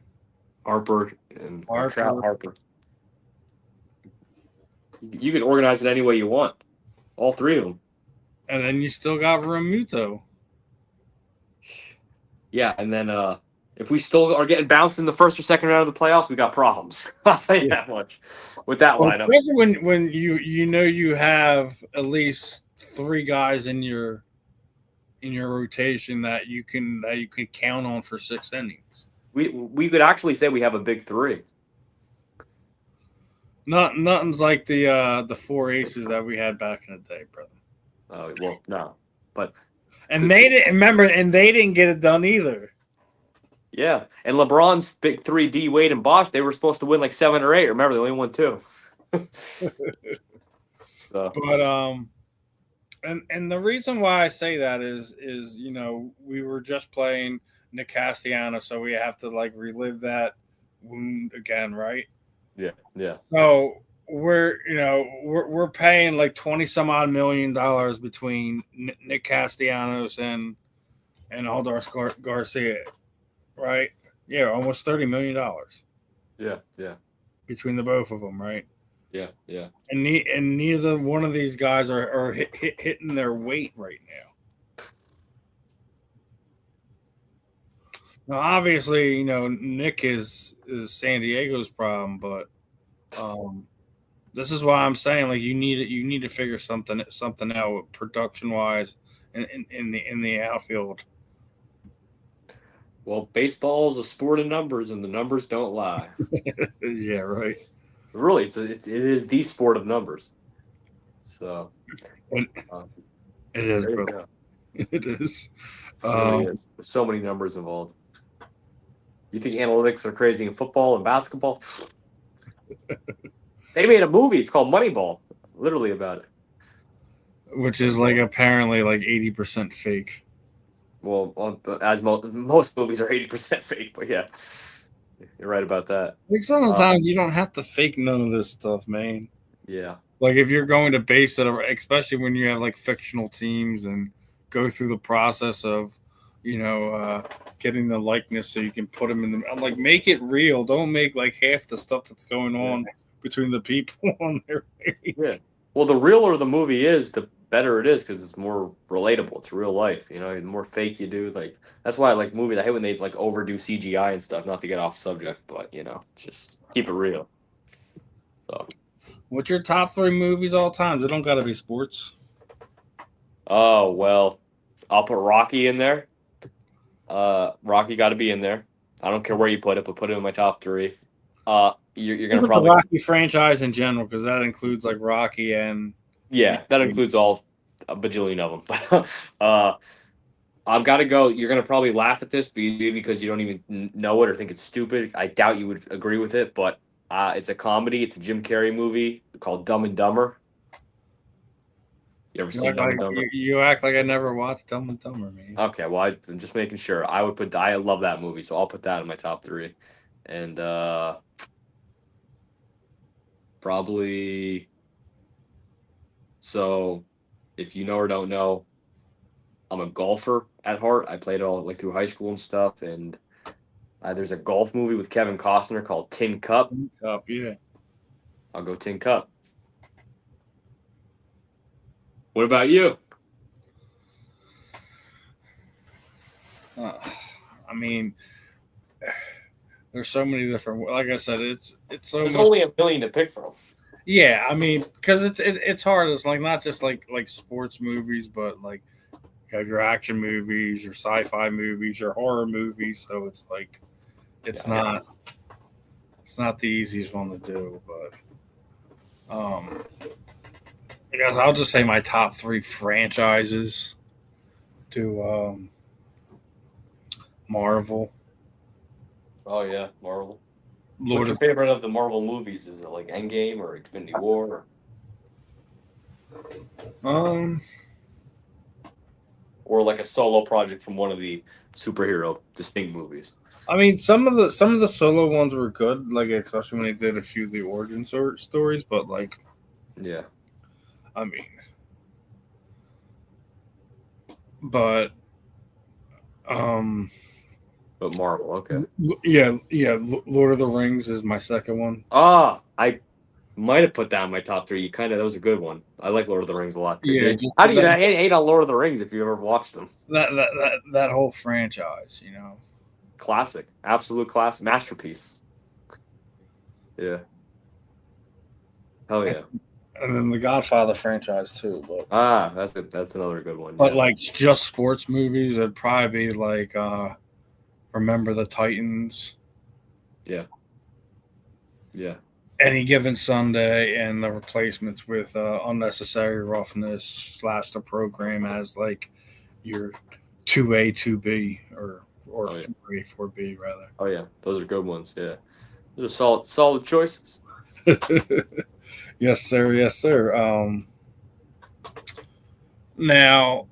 Harper, and Trout Harper. You can organize it any way you want. All three of them. And then you still got Realmuto. Yeah, and then if we still are getting bounced in the first or second round of the playoffs, we got problems. I'll tell you that much with that lineup. Especially when you have at least three guys in your rotation that you can count on for 6 innings. We could actually say we have a big three. Nothing's like the 4 aces that we had back in the day, brother. Oh well, no, but they didn't get it done either. Yeah, and LeBron's big 3, D Wade and Bosh, they were supposed to win like 7 or 8. Remember, they only won 2. So, but and the reason why I say that is we were just playing Nick Castellanos, so we have to like relive that wound again, right? Yeah. So we're paying like 20 some odd $1 million between Nick Castellanos and Aldar Garcia, right? Yeah, almost $30 million. Yeah. Between the both of them, right? Yeah. And neither one of these guys are hitting their weight right now. Now, obviously, Nick is San Diego's problem, but this is why I'm saying like you need to figure something out production wise in the outfield. Well, baseball is a sport of numbers, and the numbers don't lie. Yeah, right. Really, it is the sport of numbers. So it is, bro. It is. It really is. There's so many numbers involved. You think analytics are crazy in football and basketball? They made a movie. It's called Moneyball. Literally about it. Which is like apparently like 80% fake. Well, as most movies are 80% fake, but yeah, you're right about that. Like sometimes you don't have to fake none of this stuff, man. Yeah. Like if you're going to base it, especially when you have like fictional teams and go through the process of, getting the likeness so you can put them in the. I'm like, make it real. Don't make like half the stuff that's going on between the people on there. Yeah. Well, the realer the movie is, the better it is because it's more relatable. It's real life. The more fake you do, like that's why I like movies. I hate when they like overdo CGI and stuff. Not to get off subject, but just keep it real. So, what's your top 3 movies all times? It don't got to be sports. Oh well, I'll put Rocky in there. Rocky got to be in there. I don't care where you put it, but put it in my top 3. You're gonna probably the Rocky franchise in general because that includes like Rocky and. Yeah, that includes all a bajillion of them. I've got to go. You're going to probably laugh at this because you don't even know it or think it's stupid. I doubt you would agree with it, but it's a comedy. It's a Jim Carrey movie called Dumb and Dumber. You ever seen Dumb and Dumber? You act like I never watched Dumb and Dumber, man. Okay, well, I'm just making sure. I love that movie, so I'll put that in my top 3. And probably... So, if you know or don't know, I'm a golfer at heart. I played all like through high school and stuff. And there's a golf movie with Kevin Costner called Tin Cup. Tin Cup, yeah. I'll go Tin Cup. What about you? I mean, there's so many different. Like I said, it's There's almost only a million to pick from. yeah. I mean, because it's hard. It's like not just like sports movies, but like you have your action movies, your sci-fi movies, your horror movies. So it's like it's Yeah. not the easiest one to do, but I guess I'll just say my top three franchises to Marvel, Oh yeah, Marvel. What's Lord your of favorite of the Marvel movies? Is it like Endgame or Infinity War um. or like a solo project from one of the superhero distinct movies? I mean, some of the solo ones were good, like especially when they did a few of the origin stories. But like, Yeah. I mean, but um, But Marvel, okay. yeah, Lord of the Rings is my second one. I might have put down my top three. That was a good one. I like Lord of the Rings a lot too. Yeah, just How do you hate on Lord of the Rings if you ever watched them? that whole franchise, you know. Classic, absolute classic, masterpiece. Yeah, hell yeah. And then the Godfather franchise too, That's another good one. but Yeah, like just sports movies, it'd probably be like Remember the Titans, yeah, yeah. Any Given Sunday, and the replacements with Unnecessary Roughness / the program as like your 2A 2B or Oh yeah, 4A 4B rather. oh yeah. Those are good ones. Yeah, those are solid choices. Yes sir, yes sir. Now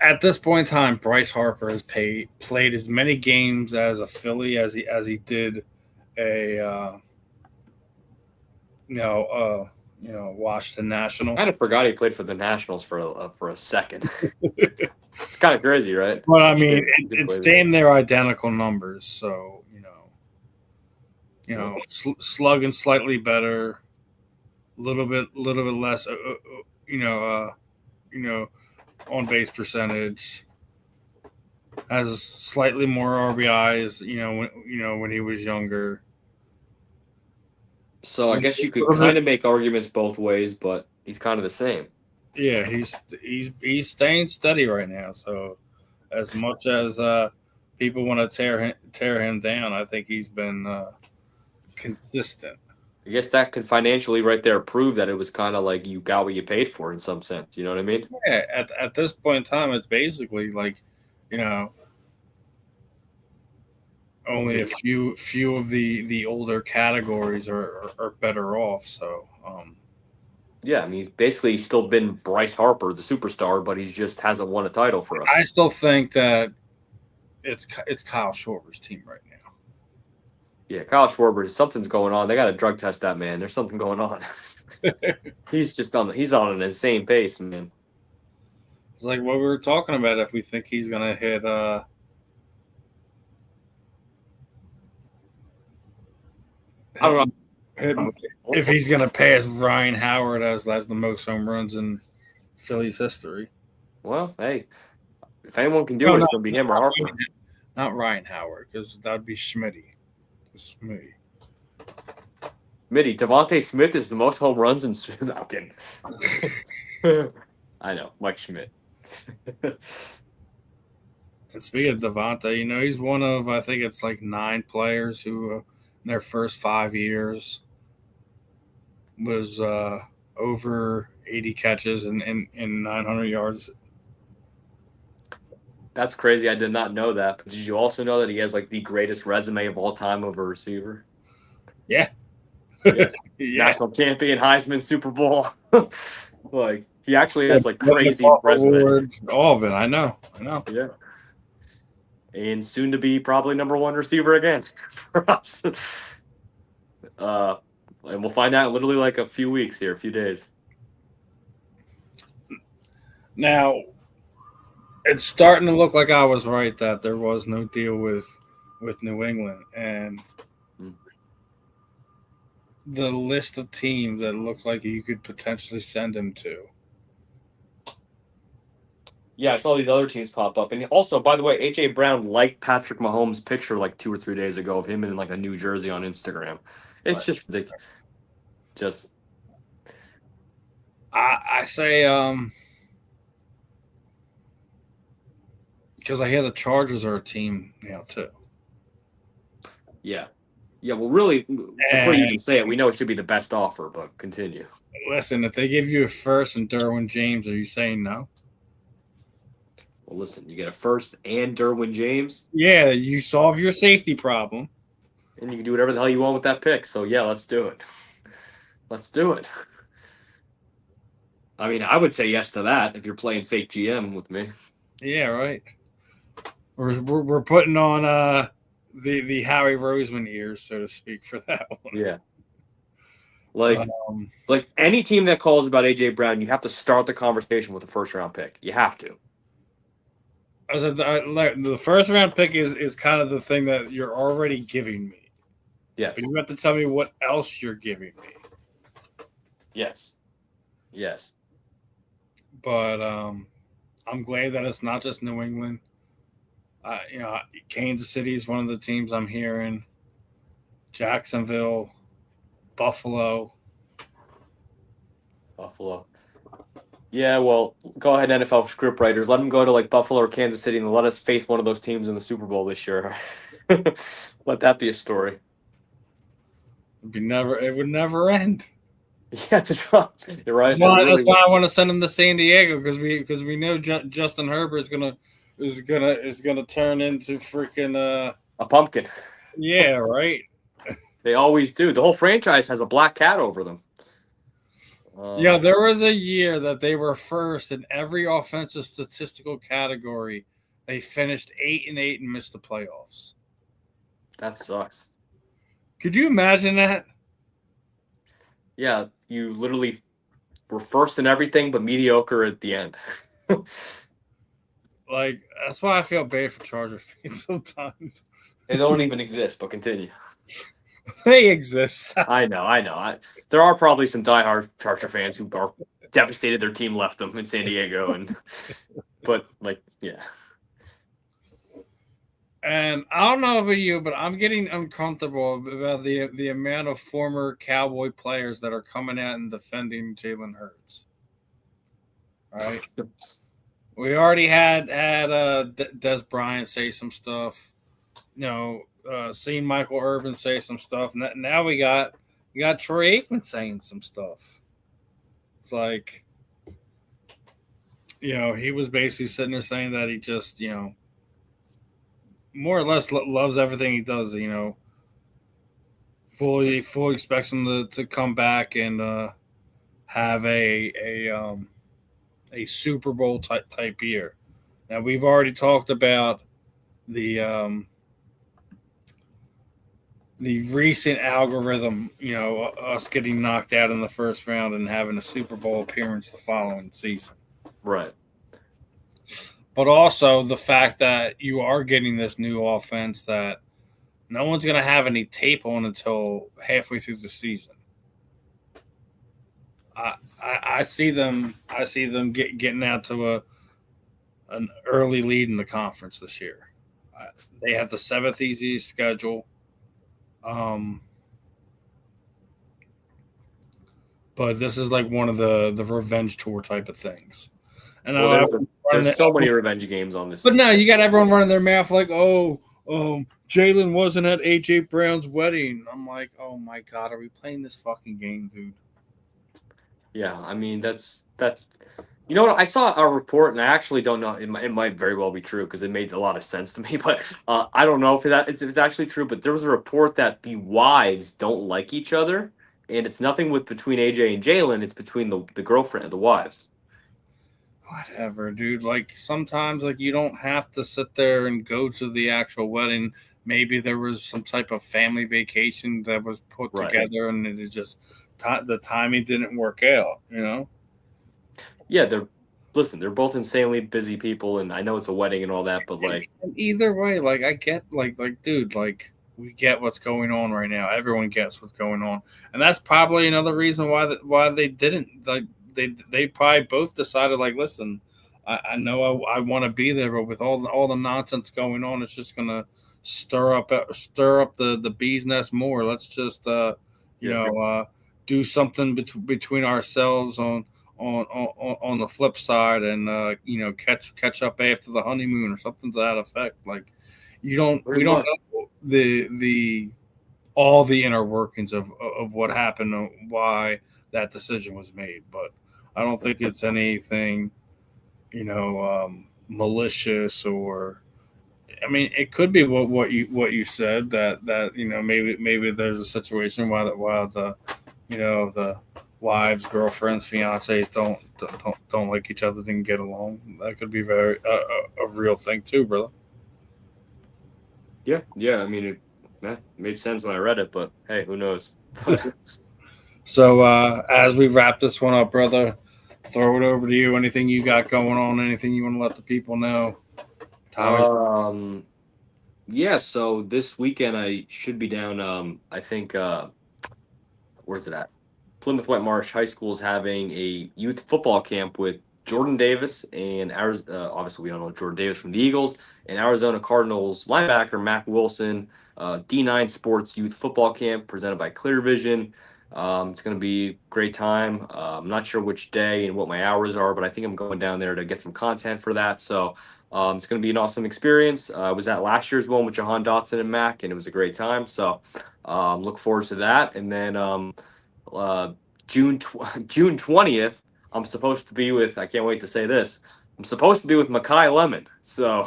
at this point in time, Bryce Harper has played as many games as a Philly as he did a Washington National. Kind of forgot he played for the Nationals for a second. It's kind of crazy, right? But I He mean, did it's play there. damn near identical numbers. So Yeah. slugging slightly better, little bit less, you know, you know, on base percentage. Has slightly more RBIs. When he was younger. So I guess you could kind of make arguments both ways, but he's kind of the same. Yeah, he's staying steady right now. So as much as people want to tear him down, I think he's been consistent. I guess that could financially right there prove that it was kind of like you got what you paid for in some sense. You know what I mean? Yeah, at this point in time, it's basically like, you know, only a few of the older categories are better off. So Yeah, I mean, he's basically still been Bryce Harper, the superstar, but he just hasn't won a title for I us. still think that it's Kyle Schwarber's team right now. Yeah, Kyle Schwarber, something's going on. They got to drug test that man. There's something going on. He's on an insane pace, man. It's like what we were talking about. If we think he's gonna hit, I don't know. if he's gonna pass Ryan Howard as the most home runs in Philly's history. Well, hey, if anyone can do it, it's gonna be him or Harper. Not Ryan Howard, because that'd be Schmitty. Smitty. Devontae Smith is the most home runs in. No, I'm kidding. I know, Mike Schmidt. And speaking of Devontae, he's one of, I think it's like 9 players who, in their first 5 years, was over 80 catches and 900 yards. That's crazy. I did not know that. But did you also know that he has like the greatest resume of all time of a receiver? Yeah. Yeah. Yeah. National champion, Heisman, Super Bowl. Like he actually has like crazy resume. Awards, all of it. I know. Yeah. And soon to be probably number 1 receiver again for us. And we'll find out in literally like a few weeks here, a few days. Now, it's starting to look like I was right that there was no deal with New England, and the list of teams that look like you could potentially send him to. Yeah, I saw these other teams pop up. And also, by the way, AJ Brown liked Patrick Mahomes' picture like 2 or 3 days ago of him in like a New Jersey on Instagram. It's But just ridiculous. Just I say because I hear the Chargers are a team now too. yeah. Yeah, well, really, before you even say it, we know it should be the best offer, but continue. Listen, if they give you a first and Derwin James, are you saying no? Well, listen, you get a first and Derwin James, Yeah, you solve your safety problem. and you can do whatever the hell you want with that pick. So, yeah, let's do it. Let's do it. I mean, I would say yes to that if you're playing fake GM with me. Yeah, right. We're putting on the Howie Roseman ears, so to speak, for that one. Yeah. Like any team that calls about AJ Brown, you have to start the conversation with a first round pick. You have to. I said the first round pick is kind of the thing that you're already giving me. Yes. But you have to tell me what else you're giving me. Yes. Yes. But I'm glad that it's not just New England. Kansas City is one of the teams I'm hearing. Jacksonville, Buffalo. Yeah, well, go ahead, NFL scriptwriters. Let them go to like Buffalo or Kansas City and let us face one of those teams in the Super Bowl this year. Let that be a story. It would never end. Yeah, you're right. That's why I want to send him to San Diego because we know Justin Herbert is gonna turn into freaking a pumpkin. Yeah, right. They always do. The whole franchise has a black cat over them. Yeah, there was a year that they were first in every offensive statistical category. They finished 8-8 and missed the playoffs. That sucks. Could you imagine that? Yeah, you literally were first in everything but mediocre at the end. Like, that's why I feel bad for Charger fans sometimes. They don't even exist, but continue. They exist. I know. There are probably some diehard Charger fans who are devastated their team left them in San Diego, but like, yeah. And I don't know about you, but I'm getting uncomfortable about the amount of former Cowboy players that are coming out and defending Jalen Hurts. All right. We already had Des Bryant say some stuff. Seen Michael Irvin say some stuff. Now we got Troy Aikman saying some stuff. It's like, he was basically sitting there saying that he just, more or less loves everything he does. Fully expects him to come back and have a Super Bowl type year. Now we've already talked about the recent algorithm, us getting knocked out in the first round and having a Super Bowl appearance the following season. Right. But also the fact that you are getting this new offense that no one's going to have any tape on until halfway through the season. I see them getting out to an early lead in the conference this year. They have the 7th easiest schedule. But this is like one of the revenge tour type of things. And there's so many revenge games on this. But now you got everyone running their mouth like, Jalen wasn't at AJ Brown's wedding. I'm like, oh my God, are we playing this fucking game, dude? Yeah, I mean that's. You know what? I saw a report, and I actually don't know. It might very well be true because it made a lot of sense to me. But I don't know if it's actually true. But there was a report that the wives don't like each other, and it's nothing between AJ and Jalen. It's between the girlfriend and the wives. Whatever, dude. Like sometimes, like you don't have to sit there and go to the actual wedding. Maybe there was some type of family vacation that was put together, and it just the timing didn't work out. Yeah, they're both insanely busy people, and I know it's a wedding and all that, but like either way, like I get like dude, like we get what's going on right now. Everyone gets what's going on, and that's probably another reason why they didn't like. They probably both decided like, listen, I know I want to be there, but with all the nonsense going on, it's just gonna stir up the bee's nest more. Let's just you Yeah. know do something between ourselves on the flip side, and catch up after the honeymoon or something to that effect. Like we Pretty don't much. know the all the inner workings of what happened and why that decision was made, but I don't think it's anything malicious. Or I mean, it could be what you said, that maybe there's a situation while the wives, girlfriends, fiancés don't like each other, didn't get along. That could be very a real thing too, brother. Yeah, yeah. I mean, it made sense when I read it, but hey, who knows? So as we wrap this one up, brother, throw it over to you. Anything you got going on? Anything you want to let the people know? Tyler. um, yeah. So this weekend I should be down. I think where's it at? Plymouth Wet Marsh High School is having a youth football camp with Jordan Davis and Arizona. Obviously, we don't know Jordan Davis from the Eagles and Arizona Cardinals linebacker Mac Wilson. D9 Sports Youth Football Camp presented by Clear Vision. It's going to be a great time. I'm not sure which day and what my hours are, but I think I'm going down there to get some content for that. So it's going to be an awesome experience. I was at last year's one with Jahan Dotson and Mac, and it was a great time. So look forward to that. And then uh, June 20th, I'm supposed to be with. I can't wait to say this. I'm supposed to be with Makai Lemon, so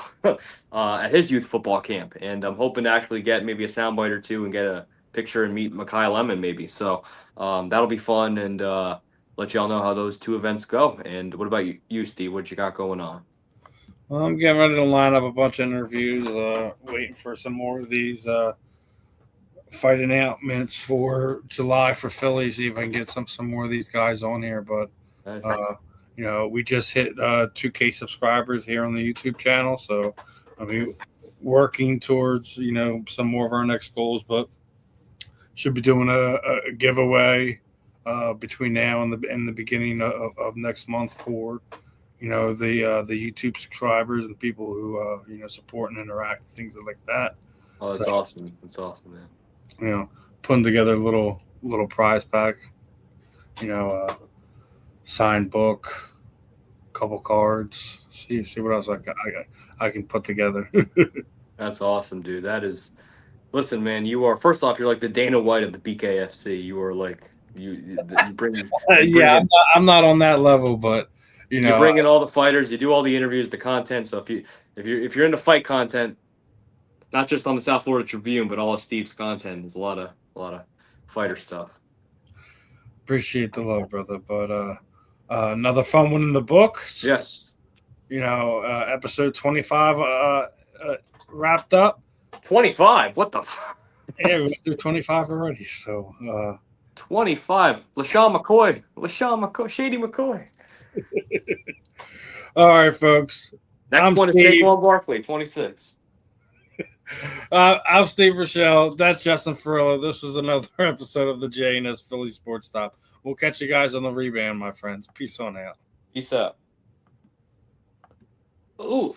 at his youth football camp, and I'm hoping to actually get maybe a soundbite or two and get a picture and meet Makai Lemon maybe. So that'll be fun, and let y'all know how those two events go. And what about you Steve? What you got going on? Well, I'm getting ready to line up a bunch of interviews. Waiting for some more of these fight announcements for July for Philly. See if I can get some more of these guys on here. But Nice. we just hit 2K subscribers here on the YouTube channel, so I mean, working towards some more of our next goals. But should be doing a giveaway between now and the beginning of next month for the YouTube subscribers and people who support and interact, things like that. Oh, that's So, awesome. That's awesome, man. Putting together a little prize pack, signed book, couple cards. See what else I can put together. That's awesome, dude. That is. Listen, man. You are first off. You're like the Dana White of the BKFC. You are like you bring Yeah, in I'm not on that level, but you bring in all the fighters. You do all the interviews, the content. So if you're into fight content, not just on the South Florida Tribune, but all of Steve's content, there's a lot of fighter stuff. appreciate the love, brother. But another fun one in the books. Yes. Episode 25 wrapped up. 25. What the? Yeah, we went through 25 already. So 25. LaShawn McCoy. Shady McCoy. all right, folks. Next one is Saquon Barkley, 26. I'm Steve Rychel. That's Justin Fiorillio. This was another episode of the J&S Philly Sports Stop. We'll catch you guys on the rebound, my friends. Peace on out. Peace out. Ooh.